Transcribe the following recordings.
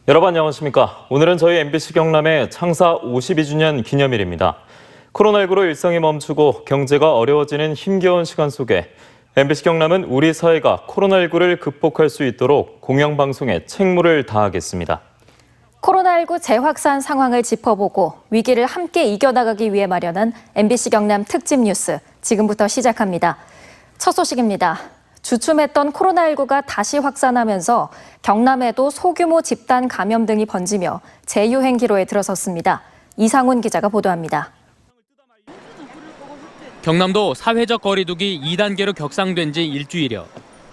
여러분 안녕하십니까? 오늘은 저희 MBC 경남의 창사 52주년 기념일입니다. 코로나19로 일상이 멈추고 경제가 어려워지는 힘겨운 시간 속에 MBC 경남은 우리 사회가 코로나19를 극복할 수 있도록 공영방송에 책무를 다하겠습니다. 코로나19 재확산 상황을 짚어보고 위기를 함께 이겨나가기 위해 마련한 MBC 경남 특집 뉴스 지금부터 시작합니다. 첫 소식입니다. 주춤했던 코로나19가 다시 확산하면서 경남에도 소규모 집단 감염 등이 번지며 재유행 기로에 들어섰습니다. 이상훈 기자가 보도합니다. 경남도 사회적 거리두기 2단계로 격상된 지 일주일여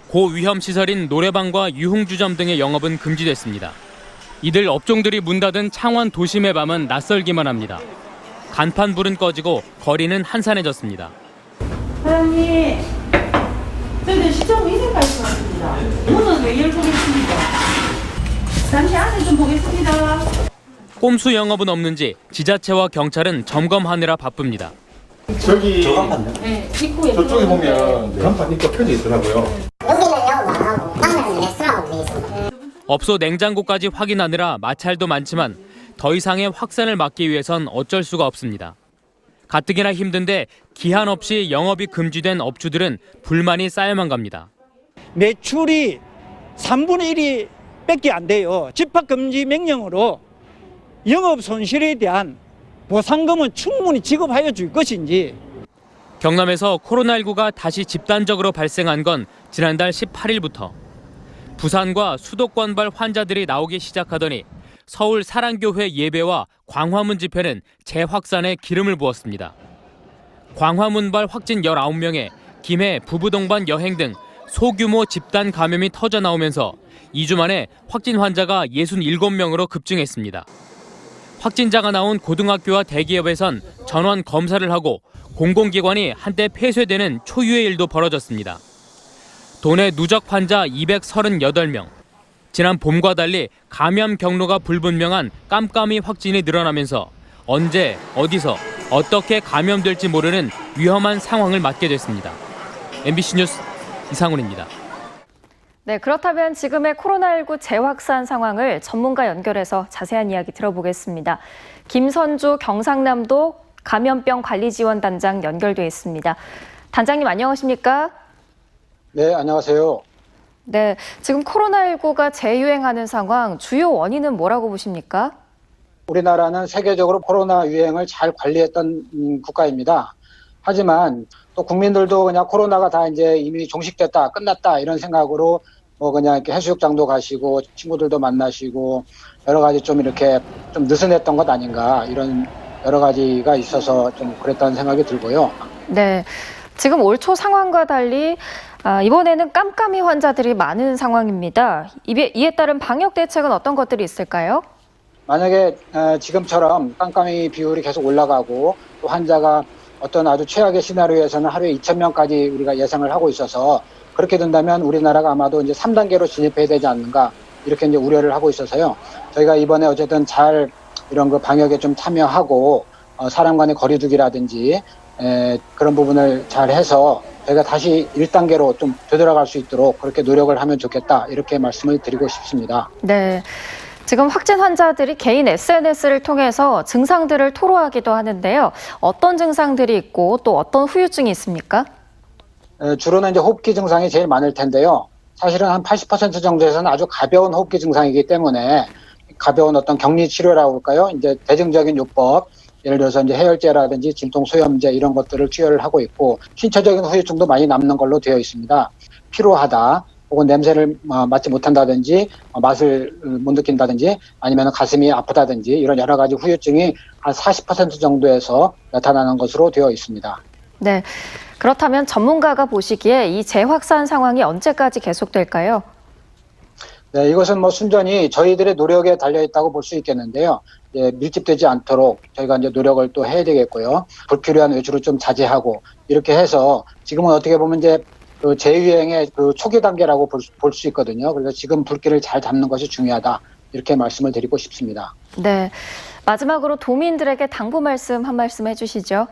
고위험 시설인 노래방과 유흥주점 등의 영업은 금지됐습니다. 이들 업종들이 문 닫은 창원 도심의 밤은 낯설기만 합니다. 간판 불은 꺼지고 거리는 한산해졌습니다. 사장님, 저희들 시청 인쇄까지 왔습니다. 문은 왜 열고 계십니까? 잠시 안에 좀 보겠습니다. 꼼수 영업은 없는지 지자체와 경찰은 점검하느라 바쁩니다. 저기 네, 입구에 저쪽에 보면 간판 입고 켜져 있더라고요. 여기는 영업하고 나는 레스토랑으로 돼 있습니다. 업소 냉장고까지 확인하느라 마찰도 많지만 더 이상의 확산을 막기 위해선 어쩔 수가 없습니다. 가뜩이나 힘든데 기한 없이 영업이 금지된 업주들은 불만이 쌓여만 갑니다. 매출이 3분의 1이 밖에 안 돼요. 집합금지 명령으로 영업 손실에 대한 보상금은 충분히 지급하여 줄 것인지. 경남에서 코로나19가 다시 집단적으로 발생한 건 지난달 18일부터. 부산과 수도권발 환자들이 나오기 시작하더니 서울 사랑교회 예배와 광화문 집회는 재확산에 기름을 부었습니다. 광화문발 확진 19명에 김해 부부 동반 여행 등 소규모 집단 감염이 터져 나오면서 2주 만에 확진 환자가 67명으로 급증했습니다. 확진자가 나온 고등학교와 대기업에선 전원 검사를 하고 공공기관이 한때 폐쇄되는 초유의 일도 벌어졌습니다. 도내 누적 환자 238명. 지난 봄과 달리 감염 경로가 불분명한 깜깜이 확진이 늘어나면서 언제, 어디서, 어떻게 감염될지 모르는 위험한 상황을 맞게 됐습니다. MBC 뉴스 이상훈입니다. 네, 그렇다면 지금의 코로나19 재확산 상황을 전문가 연결해서 자세한 이야기 들어보겠습니다. 김선주 경상남도 감염병 관리지원단장 연결돼 있습니다. 단장님 안녕하십니까? 네, 안녕하세요. 네, 지금 코로나19가 재유행하는 상황, 주요 원인은 뭐라고 보십니까? 우리나라는 세계적으로 코로나 유행을 잘 관리했던 국가입니다. 하지만 또 국민들도 그냥 코로나가 다 이제 이미 종식됐다, 끝났다 이런 생각으로 뭐 그냥 이렇게 해수욕장도 가시고 친구들도 만나시고 여러 가지 좀 이렇게 좀 느슨했던 것 아닌가 이런 여러 가지가 있어서 좀 그랬다는 생각이 들고요. 네, 지금 올 초 상황과 달리 이번에는 깜깜이 환자들이 많은 상황입니다. 이에 따른 방역 대책은 어떤 것들이 있을까요? 만약에 지금처럼 깜깜이 비율이 계속 올라가고 또 환자가 어떤 아주 최악의 시나리오에서는 하루에 2,000명까지 우리가 예상을 하고 있어서 그렇게 된다면 우리나라가 아마도 이제 3단계로 진입해야 되지 않는가 이렇게 이제 우려를 하고 있어서요. 저희가 이번에 어쨌든 잘 이런 그 방역에 좀 참여하고 사람 간의 거리두기라든지 그런 부분을 잘 해서 저희가 다시 1단계로 좀 되돌아갈 수 있도록 그렇게 노력을 하면 좋겠다 이렇게 말씀을 드리고 싶습니다. 네. 지금 확진 환자들이 개인 SNS를 통해서 증상들을 토로하기도 하는데요. 어떤 증상들이 있고 또 어떤 후유증이 있습니까? 주로는 이제 호흡기 증상이 제일 많을 텐데요. 사실은 한 80% 정도에서는 아주 가벼운 호흡기 증상이기 때문에 가벼운 어떤 격리 치료라고 할까요? 이제 대증적인 요법, 예를 들어서 이제 해열제라든지 진통소염제 이런 것들을 투여를 하고 있고 신체적인 후유증도 많이 남는 걸로 되어 있습니다. 피로하다. 혹은 냄새를 맡지 못한다든지 맛을 못 느낀다든지 아니면 가슴이 아프다든지 이런 여러 가지 후유증이 한 40% 정도에서 나타나는 것으로 되어 있습니다. 네, 그렇다면 전문가가 보시기에 이 재확산 상황이 언제까지 계속될까요? 네, 이것은 뭐 순전히 저희들의 노력에 달려 있다고 볼 수 있겠는데요. 밀집되지 않도록 저희가 이제 노력을 또 해야 되겠고요. 불필요한 외출을 좀 자제하고 이렇게 해서 지금은 어떻게 보면 이제 그 재유행의 그 초기 단계라고 볼 수 있거든요. 그래서 지금 불길을 잘 잡는 것이 중요하다. 이렇게 말씀을 드리고 싶습니다. 네. 마지막으로 도민들에게 당부 말씀 한 말씀 해주시죠.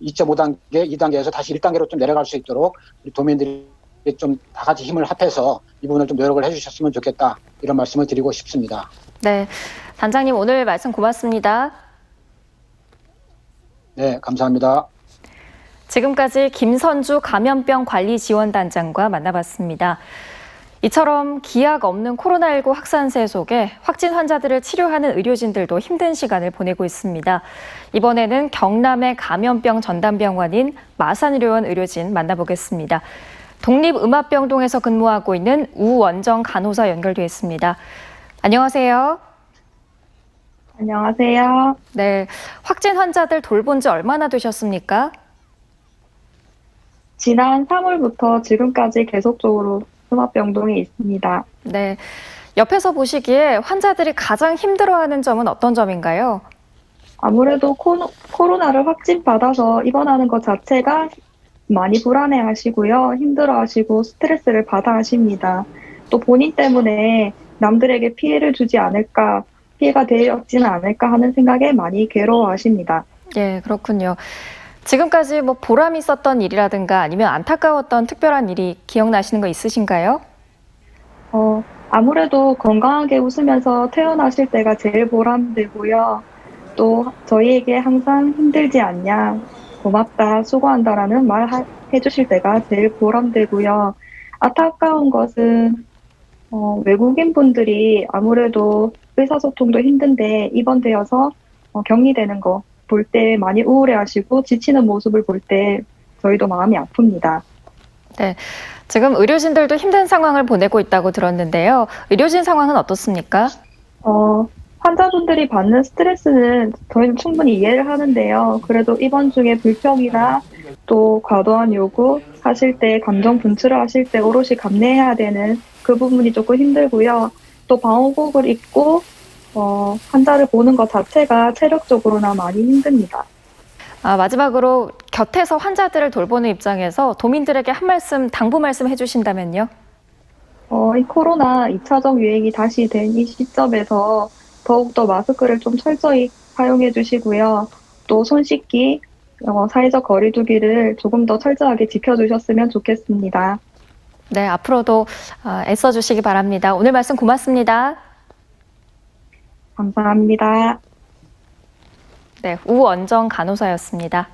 2.5단계, 2단계에서 다시 1단계로 좀 내려갈 수 있도록 우리 도민들이 좀 다 같이 힘을 합해서 이 부분을 좀 노력을 해주셨으면 좋겠다 이런 말씀을 드리고 싶습니다. 네, 단장님 오늘 말씀 고맙습니다. 네, 감사합니다. 지금까지 김선주 감염병 관리 지원단장과 만나봤습니다. 이처럼 기약 없는 코로나19 확산세 속에 확진 환자들을 치료하는 의료진들도 힘든 시간을 보내고 있습니다. 이번에는 경남의 감염병 전담병원인 마산의료원 의료진 만나보겠습니다. 독립음압병동에서 근무하고 있는 우원정 간호사 연결돼 있습니다. 안녕하세요. 안녕하세요. 네, 확진 환자들 돌본 지 얼마나 되셨습니까? 지난 3월부터 지금까지 계속적으로 음압병동에 있습니다. 네, 옆에서 보시기에 환자들이 가장 힘들어하는 점은 어떤 점인가요? 아무래도 코로나를 확진받아서 입원하는 것 자체가 많이 불안해하시고요. 힘들어하시고 스트레스를 받아 하십니다. 또 본인 때문에 남들에게 피해를 주지 않을까, 피해가 되었지는 않을까 하는 생각에 많이 괴로워하십니다. 예, 그렇군요. 지금까지 보람이 있었던 일이라든가 아니면 안타까웠던 특별한 일이 기억나시는 거 있으신가요? 아무래도 건강하게 웃으면서 퇴원하실 때가 제일 보람되고요. 또 저희에게 항상 힘들지 않냐, 고맙다, 수고한다라는 말 해주실 때가 제일 보람되고요. 안타까운 것은 외국인 분들이 아무래도 의사소통도 힘든데 입원되어서 격리되는 거 볼 때 많이 우울해하시고 지치는 모습을 볼 때 저희도 마음이 아픕니다. 네, 지금 의료진들도 힘든 상황을 보내고 있다고 들었는데요. 의료진 상황은 어떻습니까? 환자분들이 받는 스트레스는 저희는 충분히 이해를 하는데요. 그래도 입원 중에 불평이나 또 과도한 요구 하실 때, 감정 분출을 하실 때 오롯이 감내해야 되는 그 부분이 조금 힘들고요. 또 방호복을 입고 환자를 보는 것 자체가 체력적으로나 많이 힘듭니다. 마지막으로 곁에서 환자들을 돌보는 입장에서 도민들에게 한 말씀, 당부 말씀 해주신다면요? 이 코로나 2차적 유행이 다시 된 이 시점에서 더욱더 마스크를 좀 철저히 사용해 주시고요. 또 손 씻기, 사회적 거리 두기를 조금 더 철저하게 지켜주셨으면 좋겠습니다. 네, 앞으로도 애써주시기 바랍니다. 오늘 말씀 고맙습니다. 감사합니다. 네, 우원정 간호사였습니다.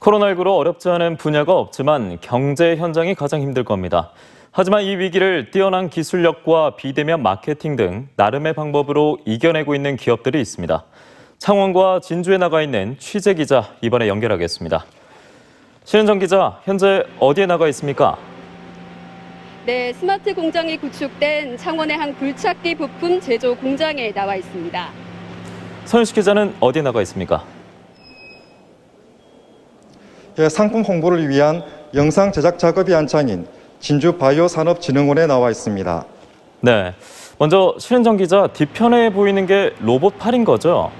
코로나19로 어렵지 않은 분야가 없지만 경제 현장이 가장 힘들 겁니다. 하지만 이 위기를 뛰어난 기술력과 비대면 마케팅 등 나름의 방법으로 이겨내고 있는 기업들이 있습니다. 창원과 진주에 나가 있는 취재 기자 이번에 연결하겠습니다. 신은정 기자, 현재 어디에 나가 있습니까? 네, 스마트 공장이 구축된 창원의 한 굴착기 부품 제조 공장에 나와 있습니다. 서윤식 기자는 어디에 나가 있습니까? 상품 홍보를 위한 영상 제작 작업이 한창인 진주바이오산업진흥원에 나와 있습니다. 네, 먼저 신은정 기자, 뒤편에 보이는 게 로봇 팔인 거죠?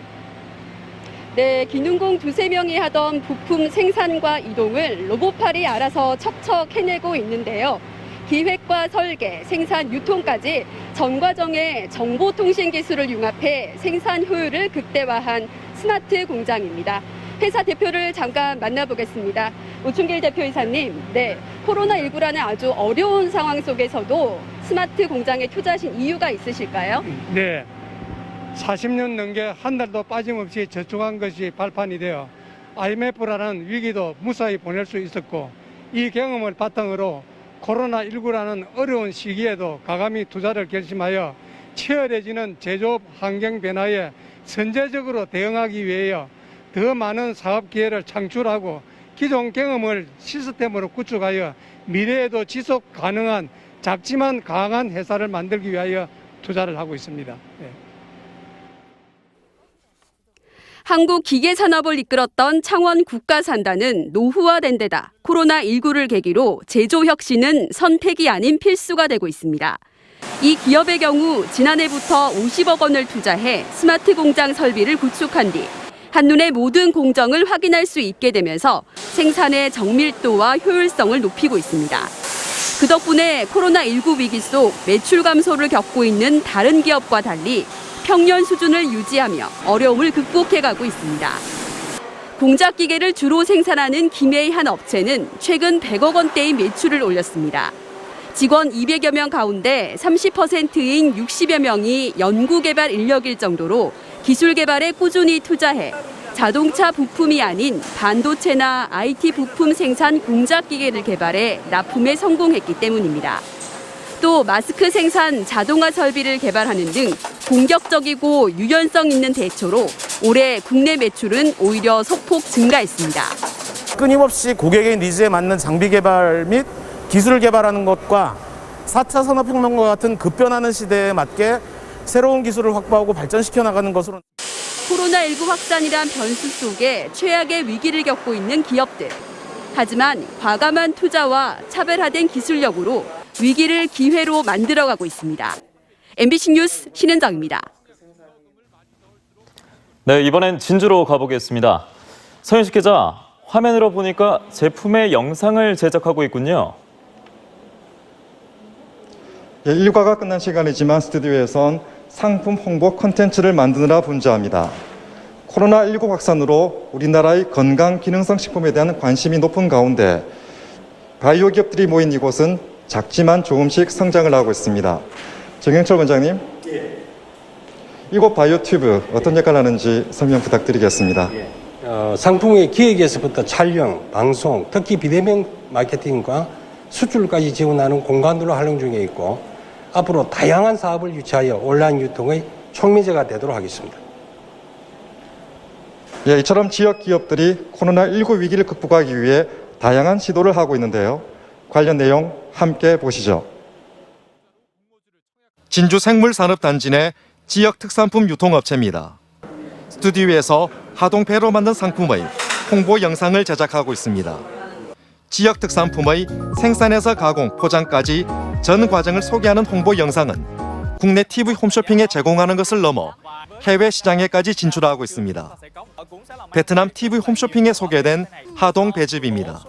네, 기능공 2~3명이 하던 부품 생산과 이동을 로봇팔이 알아서 척척 해내고 있는데요. 기획과 설계, 생산, 유통까지 전 과정에 정보통신 기술을 융합해 생산 효율을 극대화한 스마트 공장입니다. 회사 대표를 잠깐 만나보겠습니다. 오충길 대표이사님, 네, 코로나19라는 아주 어려운 상황 속에서도 스마트 공장에 투자하신 이유가 있으실까요? 네, 40년 넘게 한 달도 빠짐없이 저축한 것이 발판이 되어 IMF라는 위기도 무사히 보낼 수 있었고, 이 경험을 바탕으로 코로나19라는 어려운 시기에도 과감히 투자를 결심하여 치열해지는 제조업 환경 변화에 선제적으로 대응하기 위하여 더 많은 사업 기회를 창출하고 기존 경험을 시스템으로 구축하여 미래에도 지속 가능한 작지만 강한 회사를 만들기 위하여 투자를 하고 있습니다. 네. 한국기계산업을 이끌었던 창원 국가산단은 노후화된 데다 코로나19를 계기로 제조 혁신은 선택이 아닌 필수가 되고 있습니다. 이 기업의 경우 지난해부터 50억 원을 투자해 스마트 공장 설비를 구축한 뒤 한눈에 모든 공정을 확인할 수 있게 되면서 생산의 정밀도와 효율성을 높이고 있습니다. 그 덕분에 코로나19 위기 속 매출 감소를 겪고 있는 다른 기업과 달리 평년 수준을 유지하며 어려움을 극복해가고 있습니다. 공작 기계를 주로 생산하는 김해의 한 업체는 최근 100억 원대의 매출을 올렸습니다. 직원 200여 명 가운데 30%인 60여 명이 연구개발 인력일 정도로 기술 개발에 꾸준히 투자해 자동차 부품이 아닌 반도체나 IT 부품 생산 공작 기계를 개발해 납품에 성공했기 때문입니다. 또 마스크 생산 자동화 설비를 개발하는 등 공격적이고 유연성 있는 대처로 올해 국내 매출은 오히려 소폭 증가했습니다. 끊임없이 고객의 니즈에 맞는 장비 개발 및 기술을 개발하는 것과 4차 산업혁명과 같은 급변하는 시대에 맞게 새로운 기술을 확보하고 발전시켜 나가는 것으로 코로나19 확산이란 변수 속에 최악의 위기를 겪고 있는 기업들. 하지만 과감한 투자와 차별화된 기술력으로 위기를 기회로 만들어가고 있습니다. MBC 뉴스 신은정입니다. 네, 이번엔 진주로 가보겠습니다. 서윤식 기자, 화면으로 보니까 제품의 영상을 제작하고 있군요. 예, 일과가 끝난 시간이지만 스튜디오에선 상품 홍보 콘텐츠를 만드느라 분주합니다. 코로나19 확산으로 우리나라의 건강 기능성 식품에 대한 관심이 높은 가운데 바이오 기업들이 모인 이곳은 작지만 조금씩 성장을 하고 있습니다. 정영철 원장님, 이곳 바이오 튜브 어떤 역할을 하는지 설명 부탁드리겠습니다. 상품의 기획에서부터 촬영, 방송, 특히 비대면 마케팅과 수출까지 지원하는 공간으로 활용 중에 있고 앞으로 다양한 사업을 유치하여 온라인 유통의 촉매제가 되도록 하겠습니다. 예, 이처럼 지역 기업들이 코로나19 위기를 극복하기 위해 다양한 시도를 하고 있는데요. 관련 내용 함께 보시죠. 진주 생물산업단지 내 지역 특산품 유통업체입니다. 스튜디오에서 하동배로 만든 상품의 홍보 영상을 제작하고 있습니다. 지역 특산품의 생산에서 가공, 포장까지 전 과정을 소개하는 홍보 영상은 국내 TV 홈쇼핑에 제공하는 것을 넘어 해외 시장에까지 진출하고 있습니다. 베트남 TV 홈쇼핑에 소개된 하동 배즙입니다.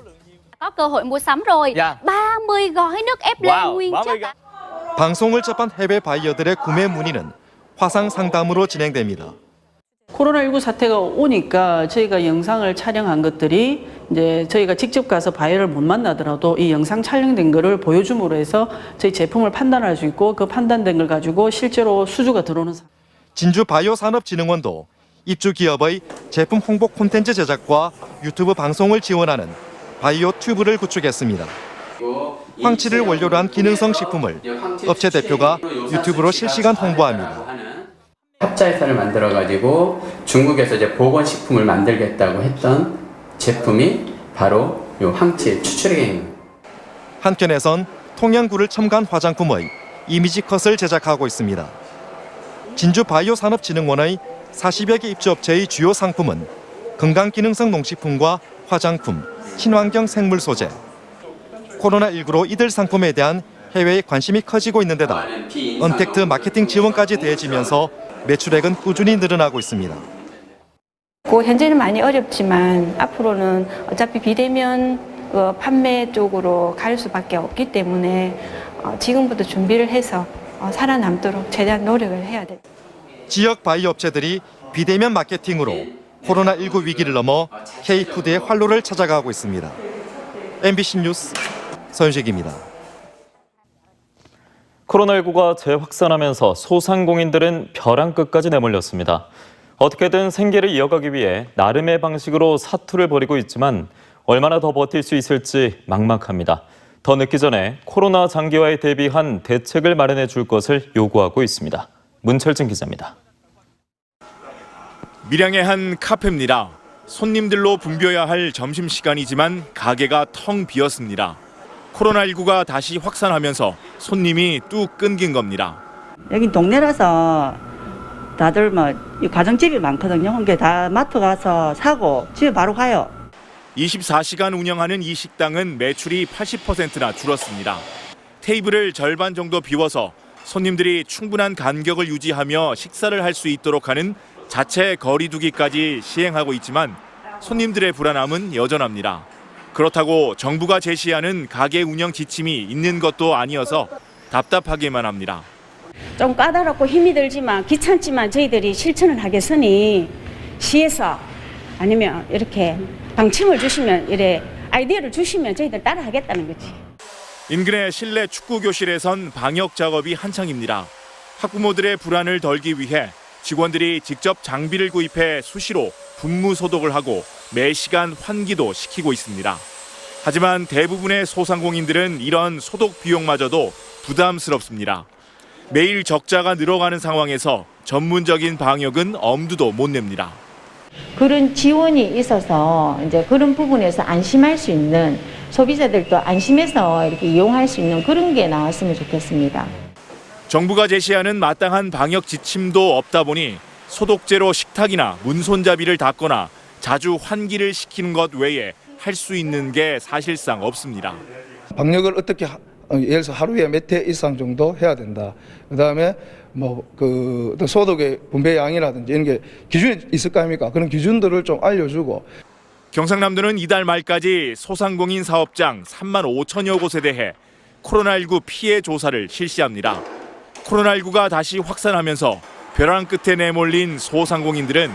Có cơ hội mua sắm rồi. 30 gói nước ép lê nguyên chất. 방송을 접한 해외 바이어들의 구매 문의는 화상 상담으로 진행됩니다. 코로나19 사태가 오니까 저희가 영상을 촬영한 것들이 이제 저희가 직접 가서 바이어를 못 만나더라도 이 영상 촬영된 거를 보여줌으로 해서 저희 제품을 판단할 수 있고 그 판단된 걸 가지고 실제로 수주가 들어오는 진주 바이오산업진흥원도 입주 기업의 제품 홍보 콘텐츠 제작과 유튜브 방송을 지원하는 바이오 튜브를 구축했습니다. 황치를 원료로 한 기능성 식품을 업체 대표가 유튜브로 실시간 홍보합니다. 합자회사를 만들어가지고 중국에서 이제 보건식품을 만들겠다고 했던 제품이 바로 이 황치의 추출액입니다. 한편에선 통영구를 첨가한 화장품의 이미지 컷을 제작하고 있습니다. 진주 바이오산업진흥원의 40여 개 입주업체의 주요 상품은 건강기능성 농식품과 화장품, 친환경 생물 소재. 코로나19로 이들 상품에 대한 해외의 관심이 커지고 있는 데다 언택트 마케팅 지원까지 더해지면서 매출액은 꾸준히 늘어나고 있습니다. 현재는 많이 어렵지만 앞으로는 어차피 비대면 판매 쪽으로 갈 수밖에 없기 때문에 지금부터 준비를 해서 살아남도록 최대한 노력을 해야 됩니다. 지역 바이오 업체들이 비대면 마케팅으로 코로나19 위기를 넘어 K푸드의 활로를 찾아가고 있습니다. MBC 뉴스 서윤식입니다. 코로나19가 재확산하면서 소상공인들은 벼랑 끝까지 내몰렸습니다. 어떻게든 생계를 이어가기 위해 나름의 방식으로 사투를 벌이고 있지만 얼마나 더 버틸 수 있을지 막막합니다. 더 늦기 전에 코로나 장기화에 대비한 대책을 마련해 줄 것을 요구하고 있습니다. 문철진 기자입니다. 밀양의 한 카페입니다. 손님들로 붐벼야 할 점심시간이지만 가게가 텅 비었습니다. 코로나19가 다시 확산하면서 손님이 뚝 끊긴 겁니다. 여기 동네라서 다들 뭐 가정집이 많거든요. 그게 다 마트 가서 사고 집에 바로 가요. 24시간 운영하는 이 식당은 매출이 80%나 줄었습니다. 테이블을 절반 정도 비워서 손님들이 충분한 간격을 유지하며 식사를 할 수 있도록 하는 자체 거리두기까지 시행하고 있지만 손님들의 불안함은 여전합니다. 그렇다고 정부가 제시하는 가게 운영 지침이 있는 것도 아니어서 답답하기만 합니다. 좀 까다롭고 힘이 들지만 귀찮지만 저희들이 실천을 하겠으니 시에서 아니면 이렇게 방침을 주시면 이래 아이디어를 주시면 저희들 따라 하겠다는 거지. 인근의 실내 축구 교실에선 방역 작업이 한창입니다. 학부모들의 불안을 덜기 위해 직원들이 직접 장비를 구입해 수시로 분무 소독을 하고 매 시간 환기도 시키고 있습니다. 하지만 대부분의 소상공인들은 이런 소독 비용마저도 부담스럽습니다. 매일 적자가 늘어가는 상황에서 전문적인 방역은 엄두도 못 냅니다. 그런 지원이 있어서 이제 그런 부분에서 안심할 수 있는 소비자들도 안심해서 이렇게 이용할 수 있는 그런 게 나왔으면 좋겠습니다. 정부가 제시하는 마땅한 방역 지침도 없다 보니 소독제로 식탁이나 문손잡이를 닦거나 자주 환기를 시키는 것 외에 할 수 있는 게 사실상 없습니다. 방역을 어떻게 예를 들어서 하루에 몇 회 이상 정도 해야 된다. 그다음에 그 소독의 분배 양이라든지 이런 게 기준이 있을 거 아닙니까? 그런 기준들을 좀 알려주고. 경상남도는 이달 말까지 소상공인 사업장 3만 5천여 곳에 대해 코로나19 피해 조사를 실시합니다. 코로나19가 다시 확산하면서 벼랑 끝에 내몰린 소상공인들은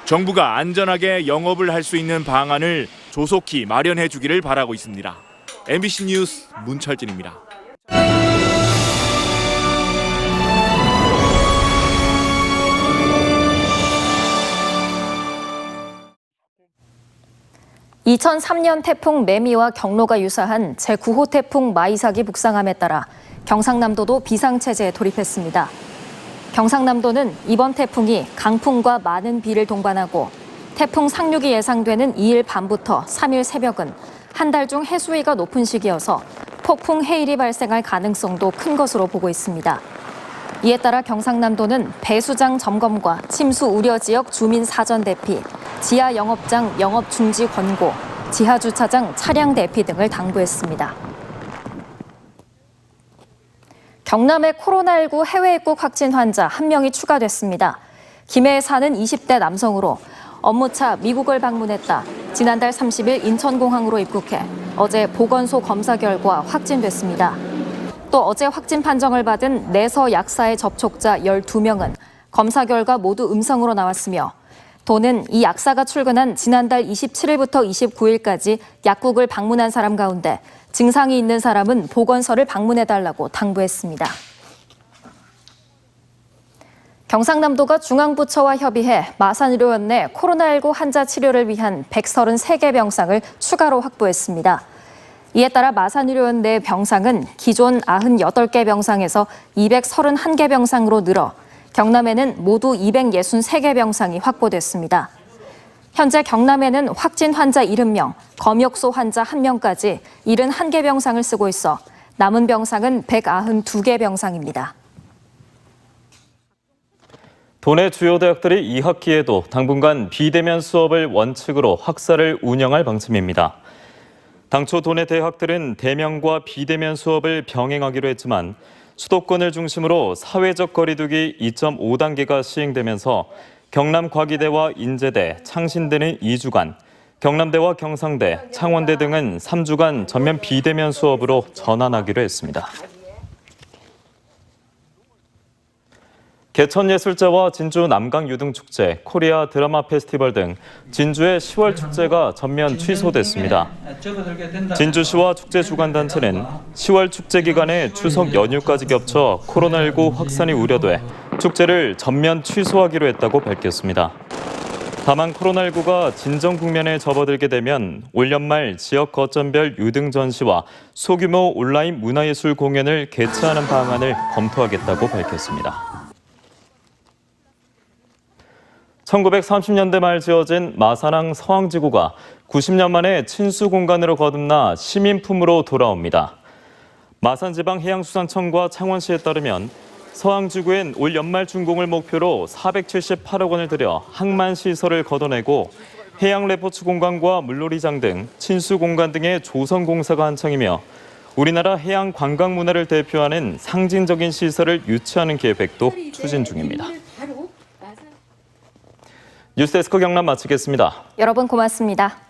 정부가 안전하게 영업을 할 수 있는 방안을 조속히 마련해 주기를 바라고 있습니다. MBC 뉴스 문철진입니다. (2003년) 태풍 매미와 경로가 유사한 제9호 태풍 마이삭이 북상함에 따라 경상남도도 비상체제에 돌입했습니다. 경상남도는 이번 태풍이 강풍과 많은 비를 동반하고 태풍 상륙이 예상되는 2일 밤부터 3일 새벽은 한 달 중 해수위가 높은 시기여서 폭풍 해일이 발생할 가능성도 큰 것으로 보고 있습니다. 이에 따라 경상남도는 배수장 점검과 침수 우려 지역 주민 사전 대피, 지하 영업장 영업 중지 권고, 지하 주차장 차량 대피 등을 당부했습니다. 경남의 코로나19 해외 입국 확진 환자 1명이 추가됐습니다. 김해에 사는 20대 남성으로 업무차 미국을 방문했다 지난달 30일 인천공항으로 입국해 어제 보건소 검사 결과 확진됐습니다. 또 어제 확진 판정을 받은 내서 약사의 접촉자 12명은 검사 결과 모두 음성으로 나왔으며 도는 이 약사가 출근한 지난달 27일부터 29일까지 약국을 방문한 사람 가운데 증상이 있는 사람은 보건소를 방문해달라고 당부했습니다. 경상남도가 중앙부처와 협의해 마산의료원 내 코로나19 환자 치료를 위한 133개 병상을 추가로 확보했습니다. 이에 따라 마산의료원 내 병상은 기존 98개 병상에서 231개 병상으로 늘어 경남에는 모두 263개 병상이 확보됐습니다. 현재 경남에는 확진 환자 70명, 검역소 환자 1명까지 71개 병상을 쓰고 있어 남은 병상은 192개 병상입니다. 도내 주요 대학들이 2학기에도 당분간 비대면 수업을 원칙으로 학사를 운영할 방침입니다. 당초 도내 대학들은 대면과 비대면 수업을 병행하기로 했지만 수도권을 중심으로 사회적 거리두기 2.5단계가 시행되면서 경남과기대와 인제대, 창신대는 2주간, 경남대와 경상대, 창원대 등은 3주간 전면 비대면 수업으로 전환하기로 했습니다. 개천예술제와 진주 남강유등축제, 코리아 드라마 페스티벌 등 진주의 10월 축제가 전면 취소됐습니다. 진주시와 축제주관단체는 10월 축제 기간에 추석 연휴까지 겹쳐 코로나19 확산이 우려돼 축제를 전면 취소하기로 했다고 밝혔습니다. 다만 코로나19가 진정 국면에 접어들게 되면 올 연말 지역 거점별 유등 전시와 소규모 온라인 문화예술 공연을 개최하는 방안을 검토하겠다고 밝혔습니다. 1930년대 말 지어진 마산항 서항지구가 90년 만에 친수 공간으로 거듭나 시민품으로 돌아옵니다. 마산지방해양수산청과 창원시에 따르면 서항지구엔 올 연말 준공을 목표로 478억 원을 들여 항만 시설을 걷어내고 해양 레포츠 공간과 물놀이장 등 친수 공간 등의 조성 공사가 한창이며 우리나라 해양 관광 문화를 대표하는 상징적인 시설을 유치하는 계획도 추진 중입니다. 뉴스데스크 경남 마치겠습니다. 여러분 고맙습니다.